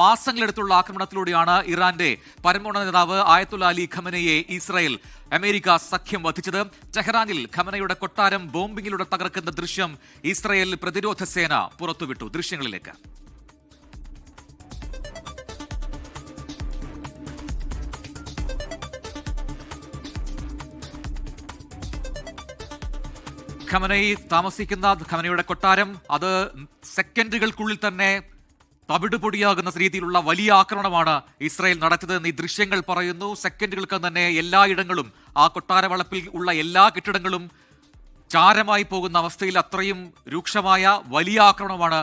മാസങ്ങളെടുത്തുള്ള ആക്രമണത്തിലൂടെയാണ് ഇറാന്റെ പരമോന്നത നേതാവ് ആയത്തുള്ള അലി ഖമനയെ ഇസ്രായേൽ അമേരിക്ക സഖ്യം വധിച്ചത്. ടെഹ്റാനിൽ ഖമനയുടെ കൊട്ടാരം ബോംബിങ്ങിലൂടെ തകർക്കുന്ന ദൃശ്യം ഇസ്രായേൽ പ്രതിരോധ സേന പുറത്തുവിട്ടു. ദൃശ്യങ്ങളിലേക്ക്. ഖമനൈ താമസിക്കുന്ന ഖമനയുടെ കൊട്ടാരം അത് സെക്കൻഡുകൾക്കുള്ളിൽ തന്നെ തവിടുപൊടിയാകുന്ന രീതിയിലുള്ള വലിയ ആക്രമണമാണ് ഇസ്രായേൽ നടത്തിയതെന്ന് ഈ ദൃശ്യങ്ങൾ പറയുന്നു. സെക്കൻഡുകൾക്ക് തന്നെ എല്ലായിടങ്ങളും ആ കൊട്ടാര വളപ്പിൽ ഉള്ള എല്ലാ കെട്ടിടങ്ങളും ചാരമായി പോകുന്ന അവസ്ഥയിൽ അത്രയും രൂക്ഷമായ വലിയ ആക്രമണമാണ്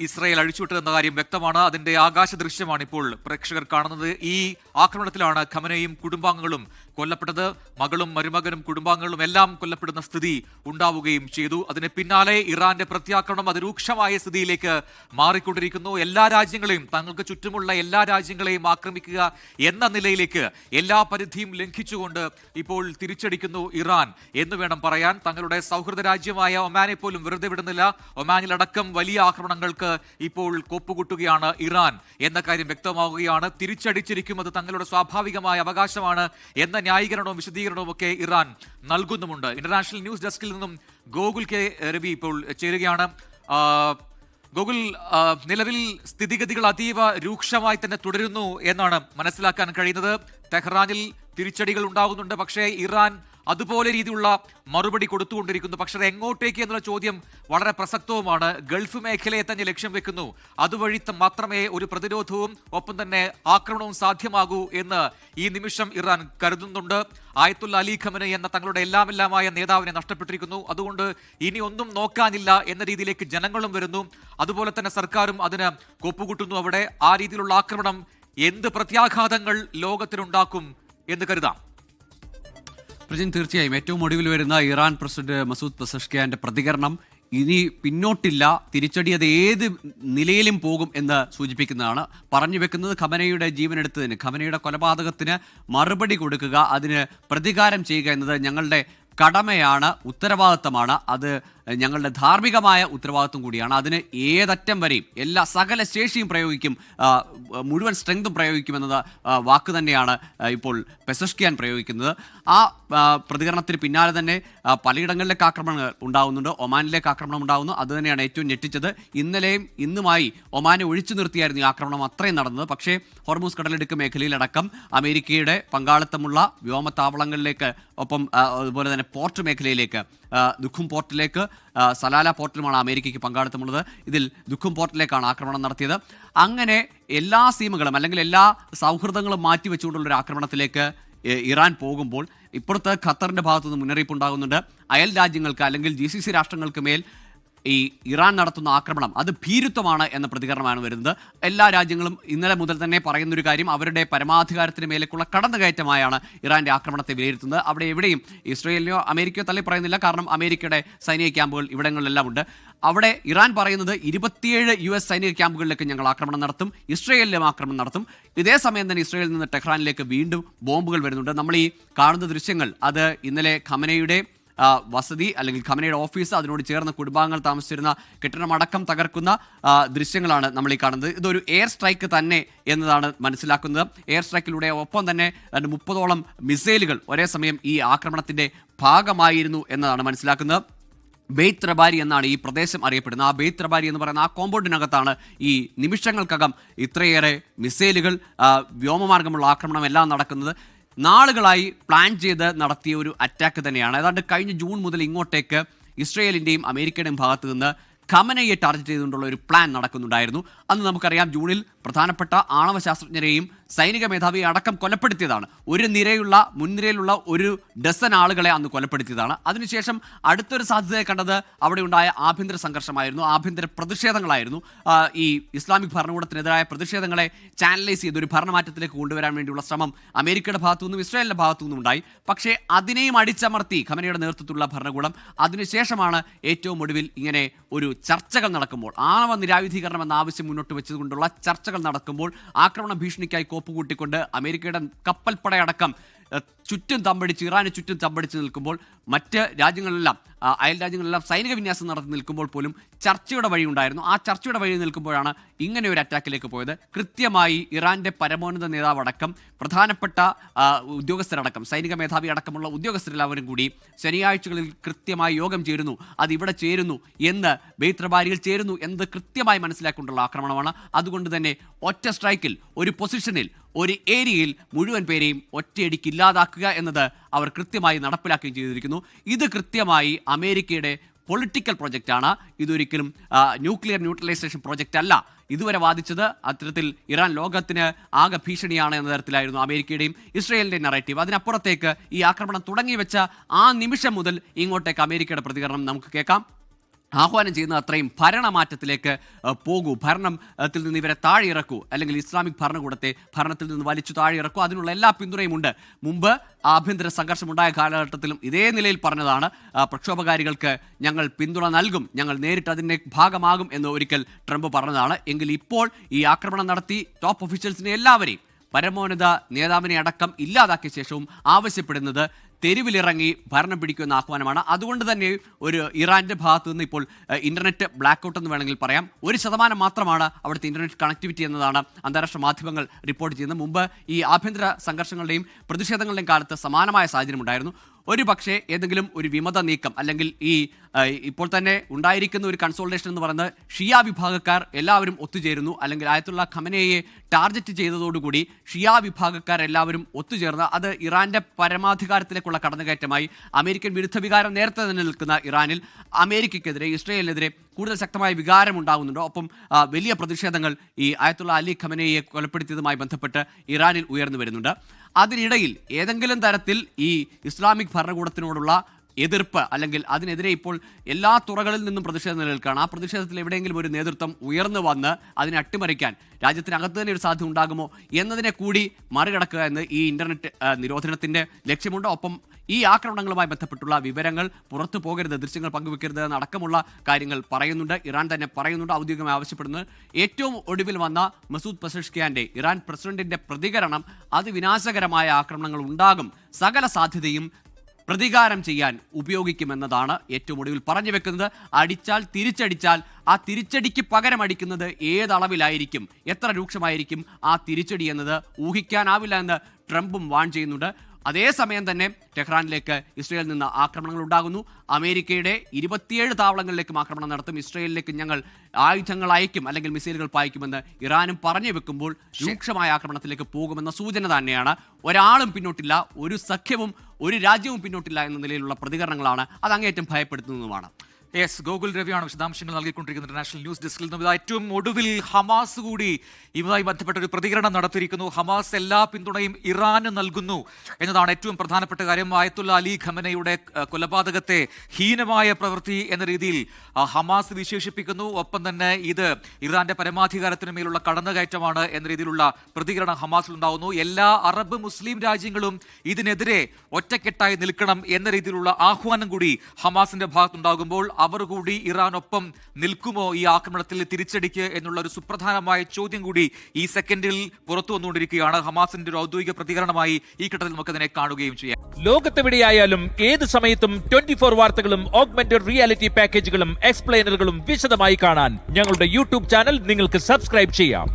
ഇസ്രായേൽ അഴിച്ചുവിട്ടതെന്ന കാര്യം വ്യക്തമാണ്. അതിന്റെ ആകാശ ദൃശ്യമാണ് ഇപ്പോൾ പ്രേക്ഷകർ കാണുന്നത്. ഈ ആക്രമണത്തിലാണ് ഖമനയും കുടുംബാംഗങ്ങളും കൊല്ലപ്പെട്ടത്. മകളും മരുമകനും കുടുംബാംഗങ്ങളും എല്ലാം കൊല്ലപ്പെടുന്ന സ്ഥിതി ഉണ്ടാവുകയും ചെയ്തു. അതിന് പിന്നാലെ ഇറാന്റെ പ്രത്യാക്രമണം അതിരൂക്ഷമായ സ്ഥിതിയിലേക്ക് മാറിക്കൊണ്ടിരിക്കുന്നു. എല്ലാ രാജ്യങ്ങളെയും, തങ്ങൾക്ക് ചുറ്റുമുള്ള എല്ലാ രാജ്യങ്ങളെയും ആക്രമിക്കുക എന്ന നിലയിലേക്ക് എല്ലാ പരിധിയും ലംഘിച്ചുകൊണ്ട് ഇപ്പോൾ തിരിച്ചടിക്കുന്നു ഇറാൻ എന്ന് വേണം പറയാൻ. തങ്ങളുടെ സൗഹൃദ രാജ്യമായ ഒമാനെ പോലും വെറുതെ വിടുന്നില്ല. ഒമാനിലടക്കം വലിയ ആക്രമണങ്ങൾക്ക് ഇപ്പോൾ കൊപ്പുകൂട്ടുകയാണ് ഇറാൻ എന്ന കാര്യം വ്യക്തമാവുകയാണ്. തിരിച്ചടിച്ചിരിക്കും, അത് തങ്ങളുടെ സ്വാഭാവികമായ അവകാശമാണ് എന്ന ന്യായീകരണവും വിശദീകരണവും ഒക്കെ ഇറാൻ നൽകുന്നുമുണ്ട്. ഇന്റർനാഷണൽ ന്യൂസ് ഡെസ്കിൽ നിന്നും ഗോകുൽ കെ രവി ഇപ്പോൾ ചേരുകയാണ്. ഗോകുൽ, നിലവിൽ സ്ഥിതിഗതികൾ അതീവ രൂക്ഷമായി തന്നെ തുടരുന്നു എന്നാണ് മനസ്സിലാക്കാൻ കഴിയുന്നത്. ടെഹ്റാനിൽ തിരിച്ചടികൾ ഉണ്ടാകുന്നുണ്ട്, പക്ഷേ ഇറാൻ അതുപോലെ രീതിയിലുള്ള മറുപടി കൊടുത്തുകൊണ്ടിരിക്കുന്നു. പക്ഷേ അത് എങ്ങോട്ടേക്ക് എന്നുള്ള ചോദ്യം വളരെ പ്രസക്തവുമാണ്. ഗൾഫ് മേഖലയെ തന്നെ ലക്ഷ്യം വെക്കുന്നു. അതുവഴി മാത്രമേ ഒരു പ്രതിരോധവും ഒപ്പം തന്നെ ആക്രമണവും സാധ്യമാകൂ എന്ന് ഈ നിമിഷം ഇറാൻ കരുതുന്നുണ്ട്. ആയത്തുള്ള അലി ഖമനൈ എന്ന തങ്ങളുടെ എല്ലാമെല്ലാമായ നേതാവിനെ നഷ്ടപ്പെട്ടിരിക്കുന്നു. അതുകൊണ്ട് ഇനി ഒന്നും നോക്കാനില്ല എന്ന രീതിയിലേക്ക് ജനങ്ങളും വരുന്നു. അതുപോലെ തന്നെ സർക്കാരും അതിന് കൊപ്പുകൂട്ടുന്നു. അവിടെ ആ രീതിയിലുള്ള ആക്രമണം എന്ത് പ്രത്യാഘാതങ്ങൾ ലോകത്തിനുണ്ടാക്കും എന്ന് കരുതാം? പ്രജിൻ, തീർച്ചയായും ഏറ്റവും ഒടുവിൽ വരുന്ന ഇറാൻ പ്രസിഡന്റ് മസൂദ് പെസഷ്കിയാന്റെ പ്രതികരണം ഇനി പിന്നോട്ടില്ല, തിരിച്ചടി അത് ഏത് നിലയിലും പോകും എന്ന് സൂചിപ്പിക്കുന്നതാണ്. പറഞ്ഞു വെക്കുന്നത് ഖമനയുടെ ജീവനെടുത്തതിന്, ഖമനയുടെ കൊലപാതകത്തിന് മറുപടി കൊടുക്കുക, അതിന് പ്രതികാരം ചെയ്യുക എന്നത് ഞങ്ങളുടെ കടമയാണ്, ഉത്തരവാദിത്തമാണ്. അത് ഞങ്ങളുടെ ധാർമ്മികമായ ഉത്തരവാദിത്വം കൂടിയാണ്. അതിന് ഏതറ്റം വരെയും എല്ലാ സകല ശേഷിയും പ്രയോഗിക്കും, മുഴുവൻ സ്ട്രെങ്തും പ്രയോഗിക്കുമെന്നത് വാക്ക് തന്നെയാണ് ഇപ്പോൾ പെസഷ്കിയാൻ പ്രയോഗിക്കുന്നത്. ആ പ്രതികരണത്തിന് പിന്നാലെ തന്നെ പലയിടങ്ങളിലേക്ക് ആക്രമണങ്ങൾ ഉണ്ടാകുന്നുണ്ട്. ഒമാനിലേക്ക് ആക്രമണം ഉണ്ടാകുന്നു. അത് തന്നെയാണ് ഏറ്റവും ഞെട്ടിച്ചത്. ഇന്നലെയും ഇന്നുമായി ഒമാനെ ഒഴിച്ചു നിർത്തിയായിരുന്നു ഈ ആക്രമണം അത്രയും നടന്നത്. പക്ഷേ ഹോർമൂസ് കടലിടുക്ക് മേഖലയിലടക്കം അമേരിക്കയുടെ പങ്കാളിത്തമുള്ള വ്യോമത്താവളങ്ങളിലേക്ക്, ഒപ്പം അതുപോലെ തന്നെ പോർട്ട് മേഖലയിലേക്ക്, ദുഃഖും പോർട്ടിലേക്ക്, സലാല പോർട്ടിലുമാണ് അമേരിക്കയ്ക്ക് പങ്കാളിത്തമുള്ളത്. ഇതിൽ ദുഃഖും പോർട്ടിലേക്കാണ് ആക്രമണം നടത്തിയത്. അങ്ങനെ എല്ലാ സീമകളും അല്ലെങ്കിൽ എല്ലാ സൗഹൃദങ്ങളും മാറ്റിവെച്ചുകൊണ്ടുള്ളൊരു ആക്രമണത്തിലേക്ക് ഇറാൻ പോകുമ്പോൾ ഇപ്പുറത്ത് ഖത്തറിന്റെ ഭാഗത്തുനിന്ന് മുന്നറിയിപ്പ് ഉണ്ടാകുന്നുണ്ട്. അയൽ രാജ്യങ്ങൾക്ക് അല്ലെങ്കിൽ GCC രാഷ്ട്രങ്ങൾക്ക് മേൽ ഈ ഇറാൻ നടത്തുന്ന ആക്രമണം അത് ഭീരുത്വമാണ് എന്ന പ്രതികരണമാണ് വരുന്നത്. എല്ലാ രാജ്യങ്ങളും ഇന്നലെ മുതൽ തന്നെ പറയുന്നൊരു കാര്യം, അവരുടെ പരമാധികാരത്തിന് മേലേക്കുള്ള കടന്നുകയറ്റമായാണ് ഇറാന്റെ ആക്രമണത്തെ വിലയിരുത്തുന്നത്. അവിടെ എവിടെയും ഇസ്രയേലിനെയോ അമേരിക്കയോ തള്ളി പറയുന്നില്ല. കാരണം അമേരിക്കയുടെ സൈനിക ക്യാമ്പുകൾ ഇവിടങ്ങളിലെല്ലാം ഉണ്ട്. അവിടെ ഇറാൻ പറയുന്നത് 27 US സൈനിക ക്യാമ്പുകളിലേക്ക് ഞങ്ങൾ ആക്രമണം നടത്തും, ഇസ്രയേലിലും ആക്രമണം നടത്തും. ഇതേ സമയം തന്നെ ഇസ്രയേലിൽ നിന്ന് ടെഹ്റാനിലേക്ക് വീണ്ടും ബോംബുകൾ വരുന്നുണ്ട്. നമ്മൾ ഈ കാണുന്ന ദൃശ്യങ്ങൾ അത് ഇന്നലെ ഖമനയുടെ വസതി അല്ലെങ്കിൽ ഖമനയുടെ ഓഫീസ്, അതിനോട് ചേർന്ന കുടുംബാംഗങ്ങൾ താമസിച്ചിരുന്ന കെട്ടിടമടക്കം തകർക്കുന്ന ദൃശ്യങ്ങളാണ് നമ്മൾ ഈ കാണുന്നത്. ഇതൊരു എയർ സ്ട്രൈക്ക് തന്നെ എന്നതാണ് മനസ്സിലാക്കുന്നത്. എയർ സ്ട്രൈക്കിലൂടെ ഒപ്പം തന്നെ 30ഓളം മിസൈലുകൾ ഒരേ സമയം ഈ ആക്രമണത്തിന്റെ ഭാഗമായിരുന്നു എന്നതാണ് മനസ്സിലാക്കുന്നത്. ബെയ്ത്ത് റബാരി എന്നാണ് ഈ പ്രദേശം അറിയപ്പെടുന്നത്. ആ ബെയ്ത്ത് റബാരി എന്ന് പറയുന്ന ആ കോമ്പൗണ്ടിനകത്താണ് ഈ നിമിഷങ്ങൾക്കകം ഇത്രയേറെ മിസൈലുകൾ, വ്യോമമാർഗമുള്ള ആക്രമണം എല്ലാം നടക്കുന്നത്. നാളുകളായി പ്ലാൻ ചെയ്ത് നടത്തിയ ഒരു അറ്റാക്ക് തന്നെയാണ്. ഏതാണ്ട് കഴിഞ്ഞ ജൂൺ മുതൽ ഇങ്ങോട്ടേക്ക് ഇസ്രയേലിൻ്റെയും അമേരിക്കയുടെയും ഭാഗത്തു നിന്ന് ഖമനയെ ടാർഗറ്റ് ചെയ്തുകൊണ്ടുള്ള ഒരു പ്ലാൻ നടക്കുന്നുണ്ടായിരുന്നു. അന്ന് നമുക്കറിയാം ജൂണിൽ പ്രധാനപ്പെട്ട ആണവ ശാസ്ത്രജ്ഞരെയും സൈനിക മേധാവിയെ അടക്കം കൊലപ്പെടുത്തിയതാണ്. മുൻനിരയിലുള്ള ഒരു ഡസൻ ആളുകളെ അന്ന് കൊലപ്പെടുത്തിയതാണ്. അതിനുശേഷം അടുത്തൊരു സാധ്യതയെ കണ്ടത് അവിടെ ഉണ്ടായ ആഭ്യന്തര സംഘർഷമായിരുന്നു, ആഭ്യന്തര പ്രതിഷേധങ്ങളായിരുന്നു. ഈ ഇസ്ലാമിക് ഭരണകൂടത്തിനെതിരായ പ്രതിഷേധങ്ങളെ ചാനലൈസ് ചെയ്ത് ഒരു ഭരണമാറ്റത്തിലേക്ക് കൊണ്ടുവരാൻ വേണ്ടിയുള്ള ശ്രമം അമേരിക്കയുടെ ഭാഗത്തുനിന്നും ഇസ്രായേലിന്റെ ഭാഗത്തുനിന്നും ഉണ്ടായി. പക്ഷേ അതിനെയും അടിച്ചമർത്തി ഖമനയുടെ നേതൃത്വത്തിലുള്ള ഭരണകൂടം. അതിനുശേഷമാണ് ഏറ്റവും ഒടുവിൽ ഇങ്ങനെ ഒരു ചർച്ചകൾ നടക്കുമ്പോൾ, ആണവ നിരായുധീകരണം എന്ന ആവശ്യം മുന്നോട്ട് വെച്ചുകൊണ്ടുള്ള ചർച്ചകൾ നടക്കുമ്പോൾ, ആക്രമണ ഭീഷണിക്കായി കോപ്പുകൂട്ടിക്കൊണ്ട് അമേരിക്കയുടെ കപ്പൽപ്പടയടക്കം ചുറ്റും തമ്പടിച്ച്, ഇറാന് ചുറ്റും തമ്പടിച്ച് നിൽക്കുമ്പോൾ മറ്റ് രാജ്യങ്ങളിലെല്ലാം അയൽ രാജ്യങ്ങളെല്ലാം സൈനിക വിന്യാസം നടത്തി നിൽക്കുമ്പോൾ പോലും ചർച്ചയുടെ വഴി ഉണ്ടായിരുന്നു. ആ ചർച്ചയുടെ വഴി നിൽക്കുമ്പോഴാണ് ഇങ്ങനെ ഒരു അറ്റാക്കിലേക്ക് പോയത്. കൃത്യമായി ഇറാന്റെ പരമോന്നത നേതാവ് അടക്കം പ്രധാനപ്പെട്ട ഉദ്യോഗസ്ഥരടക്കം സൈനിക മേധാവി അടക്കമുള്ള ഉദ്യോഗസ്ഥരെല്ലാവരും കൂടി ശനിയാഴ്ചകളിൽ കൃത്യമായി യോഗം ചേരുന്നു, അതിവിടെ ചേരുന്നു എന്ന് ബെയ്ത്രബാരിയിൽ ചേരുന്നു എന്നത് കൃത്യമായി മനസ്സിലാക്കിക്കൊണ്ടുള്ള ആക്രമണമാണ്. അതുകൊണ്ട് തന്നെ ഒറ്റ സ്ട്രൈക്കിൽ ഒരു പൊസിഷനിൽ ഒരു ഏരിയയിൽ മുഴുവൻ പേരെയും ഒറ്റയടിക്ക് ഇല്ലാതാക്കുക എന്നത് അവർ കൃത്യമായി നടപ്പിലാക്കുകയും ചെയ്തിരിക്കുന്നു. ഇത് കൃത്യമായി അമേരിക്കയുടെ പൊളിറ്റിക്കൽ പ്രൊജക്റ്റാണ്. ഇതൊരിക്കലും ന്യൂക്ലിയർ ന്യൂട്രലൈസേഷൻ പ്രൊജക്റ്റ് അല്ല. ഇതുവരെ വാദിച്ചത് അത്തരത്തിൽ ഇറാൻ ലോകത്തിന് ആകെ ഭീഷണിയാണ് എന്ന തരത്തിലായിരുന്നു അമേരിക്കയുടെയും ഇസ്രയേലിന്റെയും നറേറ്റീവ്. അതിനപ്പുറത്തേക്ക് ഈ ആക്രമണം തുടങ്ങി വെച്ച ആ നിമിഷം മുതൽ ഇങ്ങോട്ടേക്ക് അമേരിക്കയുടെ പ്രതികരണം നമുക്ക് കേൾക്കാം. ആഹ്വാനം ചെയ്യുന്ന അത്രയും ഭരണമാറ്റത്തിലേക്ക് പോകൂ, ഭരണത്തിൽ നിന്ന് ഇവരെ താഴെ ഇറക്കൂ, അല്ലെങ്കിൽ ഇസ്ലാമിക് ഭരണകൂടത്തെ ഭരണത്തിൽ നിന്ന് വലിച്ചു താഴെ ഇറക്കൂ, അതിനുള്ള എല്ലാ പിന്തുണയുമുണ്ട്. മുമ്പ് ആഭ്യന്തര സംഘർഷമുണ്ടായ കാലഘട്ടത്തിലും ഇതേ നിലയിൽ പറഞ്ഞതാണ് പ്രക്ഷോഭകാരികൾക്ക് ഞങ്ങൾ പിന്തുണ നൽകും, ഞങ്ങൾ നേരിട്ട് അതിൻ്റെ ഭാഗമാകും എന്ന് ഒരിക്കൽ ട്രംപ് പറഞ്ഞതാണ്. എങ്കിൽ ഇപ്പോൾ ഈ ആക്രമണം നടത്തി ടോപ്പ് ഒഫീഷ്യൽസിനെ എല്ലാവരെയും പരമോന്നത നേതാവിനെ അടക്കം ഇല്ലാതാക്കിയ ശേഷവും ആവശ്യപ്പെടുന്നത് തെരുവിലിറങ്ങി ഭരണം പിടിക്കുന്ന ആഹ്വാനമാണ്. അതുകൊണ്ട് തന്നെ ഒരു ഇറാന്റെ ഭാഗത്തു നിന്ന് ഇപ്പോൾ ഇന്റർനെറ്റ് ബ്ലാക്ക് ഔട്ട് എന്ന് വേണമെങ്കിൽ പറയാം. 1% മാത്രമാണ് അവിടുത്തെ ഇന്റർനെറ്റ് കണക്ടിവിറ്റി എന്നതാണ് അന്താരാഷ്ട്ര മാധ്യമങ്ങൾ റിപ്പോർട്ട് ചെയ്യുന്നത്. മുമ്പ് ഈ ആഭ്യന്തര സംഘർഷങ്ങളുടെയും പ്രതിഷേധങ്ങളുടെയും കാലത്ത് സമാനമായ സാഹചര്യം ഉണ്ടായിരുന്നു. ഒരു പക്ഷേ ഏതെങ്കിലും ഒരു വിമത നീക്കം അല്ലെങ്കിൽ ഇപ്പോൾ തന്നെ ഉണ്ടായിരിക്കുന്ന ഒരു കൺസോൾട്ടേഷൻ എന്ന് പറയുന്നത് ഷിയ വിഭാഗക്കാർ എല്ലാവരും ഒത്തുചേരുന്നു, അല്ലെങ്കിൽ ആയത്തുള്ള ഖമനയെ ടാർഗറ്റ് ചെയ്തതോടുകൂടി ഷിയ വിഭാഗക്കാർ എല്ലാവരും ഒത്തുചേർന്ന് അത് ഇറാന്റെ പരമാധികാരത്തിലേക്കുള്ള കടന്നുകയറ്റമായി. അമേരിക്കൻ വിരുദ്ധ വികാരം നേരത്തെ തന്നെ നിൽക്കുന്ന ഇറാനിൽ അമേരിക്കയ്ക്കെതിരെ ഇസ്രയേലിനെതിരെ കൂടുതൽ ശക്തമായ വികാരം ഉണ്ടാകുന്നുണ്ട്. ഒപ്പം വലിയ പ്രതിഷേധങ്ങൾ ഈ ആയത്തുള്ള അലി ഖമനയെ കൊലപ്പെടുത്തിയതുമായി ബന്ധപ്പെട്ട് ഇറാനിൽ ഉയർന്നു വരുന്നുണ്ട്. അതിനിടയിൽ ഏതെങ്കിലും തരത്തിൽ ഈ ഇസ്ലാമിക് ഭരണകൂടത്തിനോടുള്ള എതിർപ്പ് അല്ലെങ്കിൽ അതിനെതിരെ ഇപ്പോൾ എല്ലാ തുറകളിൽ നിന്നും പ്രതിഷേധം നിലനിൽക്കുകയാണ്. ആ പ്രതിഷേധത്തിൽ എവിടെയെങ്കിലും ഒരു നേതൃത്വം ഉയർന്നു വന്ന് അതിനെ അട്ടിമറിക്കാൻ രാജ്യത്തിനകത്ത് തന്നെ ഒരു സാധ്യത ഉണ്ടാകുമോ എന്നതിനെ കൂടി മറികടക്കുക എന്ന് ഈ ഇന്റർനെറ്റ് നിരോധനത്തിന്റെ ലക്ഷ്യമുണ്ട്. ഒപ്പം ഈ ആക്രമണങ്ങളുമായി ബന്ധപ്പെട്ടുള്ള വിവരങ്ങൾ പുറത്തു പോകരുത്, ദൃശ്യങ്ങൾ പങ്കുവെക്കരുത് എന്നടക്കമുള്ള കാര്യങ്ങൾ പറയുന്നുണ്ട്. ഇറാൻ തന്നെ പറയുന്നുണ്ട്, ഔദ്യോഗികമായി ആവശ്യപ്പെടുന്നത്. ഏറ്റവും ഒടുവിൽ വന്ന മസൂദ് പെസഷ്കിയാന്റെ ഇറാൻ പ്രസിഡന്റിന്റെ പ്രതികരണം അത് വിനാശകരമായ ആക്രമണങ്ങൾ ഉണ്ടാകും, സകല സാധ്യതയും പ്രതികാരം ചെയ്യാൻ ഉപയോഗിക്കുമെന്നതാണ് ഏറ്റവും ഒടുവിൽ പറഞ്ഞു വെക്കുന്നത്. അടിച്ചാൽ തിരിച്ചടിച്ചാൽ ആ തിരിച്ചടിക്ക് പകരം അടിക്കുന്നത് ഏതളവിലായിരിക്കും, എത്ര രൂക്ഷമായിരിക്കും ആ തിരിച്ചടി എന്നത് ഊഹിക്കാനാവില്ല എന്ന് ട്രംപും വാൺ ചെയ്യുന്നുണ്ട്. അതേസമയം തന്നെ ടെഹ്റാനിലേക്ക് ഇസ്രയേലിൽ നിന്ന് ആക്രമണങ്ങൾ ഉണ്ടാകുന്നു. അമേരിക്കയുടെ 27 താവളങ്ങളിലേക്കും ആക്രമണം നടത്തും, ഇസ്രയേലിലേക്ക് ഞങ്ങൾ ആയുധങ്ങൾ അയക്കും അല്ലെങ്കിൽ മിസൈലുകൾ പായിക്കുമെന്ന് ഇറാനും പറഞ്ഞു വെക്കുമ്പോൾ രൂക്ഷമായ ആക്രമണത്തിലേക്ക് പോകുമെന്ന സൂചന തന്നെയാണ്. ഒരാളും പിന്നോട്ടില്ല, ഒരു സഖ്യവും ഒരു രാജ്യവും പിന്നോട്ടില്ല എന്ന നിലയിലുള്ള പ്രതികരണങ്ങളാണ്. അത് അങ്ങേയറ്റം ഭയപ്പെടുത്തുന്നതുമാണ്. യെസ്, ഗോകുൽ രവിയാണ് വിശദാംശങ്ങൾ നൽകിക്കൊണ്ടിരിക്കുന്നത് ഇന്റർനാഷണൽ ന്യൂസ് ഡെസ്കിൽ നിന്ന്. ഏറ്റവും ഒടുവിൽ ഹമാസ് കൂടി ഇതുമായി ബന്ധപ്പെട്ട ഒരു പ്രതികരണം നടത്തിയിരിക്കുന്നു. ഹമാസ് എല്ലാ പിന്തുണയും ഇറാന് നൽകുന്നു എന്നതാണ് ഏറ്റവും പ്രധാനപ്പെട്ട കാര്യം. ആയത്തുള്ള അലി ഖമനയുടെ കൊലപാതകത്തെ ഹീനമായ പ്രവൃത്തി എന്ന രീതിയിൽ ഹമാസ് വിശേഷിപ്പിക്കുന്നു. ഒപ്പം തന്നെ ഇത് ഇറാന്റെ പരമാധികാരത്തിന് മേലുള്ള കടന്നുകയറ്റമാണ് എന്ന രീതിയിലുള്ള പ്രതികരണം ഹമാസിൽ ഉണ്ടാകുന്നു. എല്ലാ അറബ് മുസ്ലിം രാജ്യങ്ങളും ഇതിനെതിരെ ഒറ്റക്കെട്ടായി നിൽക്കണം എന്ന രീതിയിലുള്ള ആഹ്വാനം കൂടി ഹമാസിന്റെ ഭാഗത്തുണ്ടാകുമ്പോൾ അവർ കൂടി ഇറാനൊപ്പം നിൽക്കുമോ ഈ ആക്രമണത്തിൽ തിരിച്ചടിക്ക് എന്നുള്ള ഒരു സുപ്രധാനമായ ചോദ്യം കൂടി ഈ സെക്കൻഡിൽ പുറത്തു വന്നുകൊണ്ടിരിക്കുകയാണ്. ഹമാസിന്റെ ഒരു ഔദ്യോഗിക പ്രതികരണമായി ഈ ഘട്ടത്തിൽ നമുക്കതിനെ കാണുകയും ചെയ്യാം. ലോകത്തെവിടെയായാലും ഏത് സമയത്തും 24 വാർത്തകളും ഓഗ്മെന്റഡ് റിയാലിറ്റി പാക്കേജുകളും എക്സ്പ്ലെയിനറുകളും വിശദമായി കാണാൻ ഞങ്ങളുടെ യൂട്യൂബ് ചാനൽ നിങ്ങൾക്ക് സബ്സ്ക്രൈബ് ചെയ്യാം.